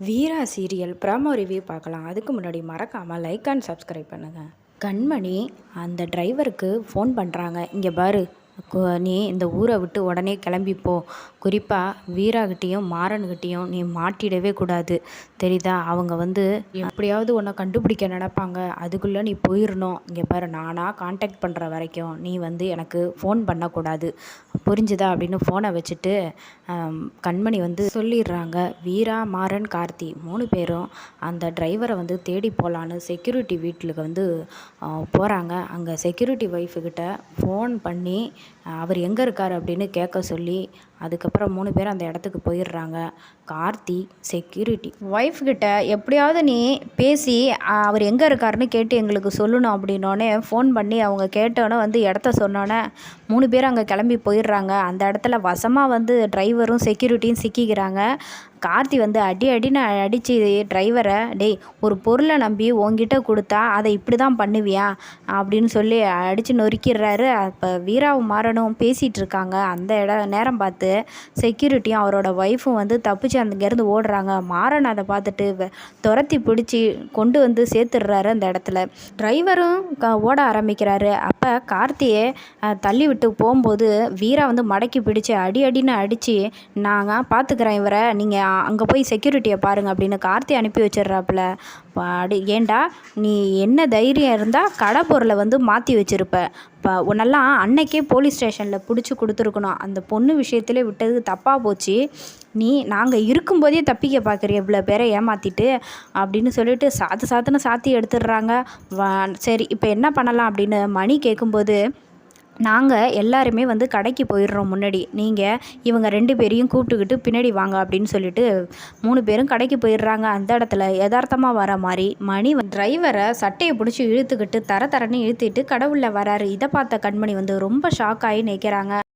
வீரா serial promo review பார்க்கலாம். அதுக்கு முன்னாடி மறக்காமல் லைக் அண்ட் சப்ஸ்கிரைப் பண்ணுங்கள். கண்மணி அந்த டிரைவருக்கு ஃபோன் பண்ணுறாங்க. இங்கே பாரு, நீ இந்த ஊரை விட்டு உடனே கிளம்பிப்போ. குறிப்பாக வீராகிட்டேயும் மாறன்கிட்டேயும் நீ மாட்டிடவே கூடாது, தெரியுதா? அவங்க எப்படியாவது உன்னை கண்டுபிடிக்க நினைப்பாங்க. அதுக்குள்ளே நீ போயிடணும். இங்கே பாரு, நானாக காண்டாக்ட் பண்ணுற வரைக்கும் நீ எனக்கு ஃபோன் பண்ணக்கூடாது, புரிஞ்சுதா? அப்படின்னு ஃபோனை வச்சுட்டு கண்மணி சொல்லிடுறாங்க. வீரா, மாறன், கார்த்தி 3 பேரும் அந்த டிரைவரை தேடி போகலான்னு செக்யூரிட்டி வீட்டுக்கு போகிறாங்க. அங்கே செக்யூரிட்டி ஒய்ஃபுக்கிட்ட ஃபோன் பண்ணி அவர் எங்கே இருக்கார் அப்படின்னு கேட்க சொல்லி அதுக்கப்புறம் 3 பேர் அந்த இடத்துக்கு போயிடுறாங்க. கார்த்தி செக்யூரிட்டி ஒய்ஃப்கிட்ட எப்படியாவது நீ பேசி அவர் எங்கே இருக்காருன்னு கேட்டு எங்களுக்கு சொல்லணும் அப்படின்னோடனே ஃபோன் பண்ணி அவங்க கேட்டோன்னே இடத்த சொன்னோன்னே 3 பேர் அங்கே கிளம்பி போயிடுறாங்க. அந்த இடத்துல வசமாக டிரைவரும் செக்யூரிட்டியும் சிக்கிக்கிறாங்க. கார்த்தி அடின்னு அடித்து டிரைவரை, டேய், ஒரு பொருளை நம்பி உங்ககிட்ட கொடுத்தா அதை இப்படி தான் பண்ணுவியா அப்படின்னு சொல்லி அடித்து நொறுக்கிடுறாரு. அப்போ வீராவும் மாறனும் பேசிகிட்டு இருக்காங்க. அந்த நேரம் பார்த்து செக்யூரிட்டியும் அவரோட ஒய்ஃபும் தப்பிச்சு அங்கேருந்து ஓடுறாங்க. மாறன் அதை பார்த்துட்டு துரத்தி பிடிச்சி கொண்டு சேர்த்துடுறாரு அந்த இடத்துல. டிரைவரும் ஓட ஆரம்பிக்கிறாரு. அப்போ கார்த்தியை தள்ளி விட்டு போகும்போது வீரா மடக்கி பிடிச்சி அடின்னு அடித்து, நாங்கள் பார்த்துக்கிறேன் இவரை, நீங்கள் அங்கே போய் செக்யூரிட்டியை பாருங்கள் அப்படின்னு கார்த்தி அனுப்பி வச்சிடுறாப்புல. ஏண்டா, நீ என்ன தைரியம் இருந்தால் கடை பொருளை மாற்றி வச்சுருப்ப. இப்போ உன்னெல்லாம் அன்னைக்கே போலீஸ் ஸ்டேஷனில் பிடிச்சி கொடுத்துருக்கணும். அந்த பொண்ணு விஷயத்தில் விட்டது தப்பாக போச்சு. நாங்கள் இருக்கும்போதே தப்பிக்க பார்க்குறிய இவ்வளோ பேரை ஏமாற்றிட்டு அப்படின்னு சொல்லிட்டு சாத்துன்னு சாத்தி எடுத்துடுறாங்க. சரி, இப்போ என்ன பண்ணலாம் அப்படின்னு மணி கேட்கும்போது, நாங்கள் எல்லாருமே கடைக்கு போயிடுறோம், முன்னாடி நீங்கள் இவங்க 2 பேரையும் கூப்பிட்டுக்கிட்டு பின்னாடி வாங்க அப்படின்னு சொல்லிட்டு 3 பேரும் கடைக்கு போயிடுறாங்க. அந்த இடத்துல யதார்த்தமாக வர மாதிரி மணி டிரைவரை சட்டையை பிடிச்சி இழுத்துக்கிட்டு தரன்னு இழுத்துக்கிட்டு கடவுளில் வராரு. இதை பார்த்த கண்மணி ரொம்ப ஷாக் ஆகி நிற்கிறாங்க.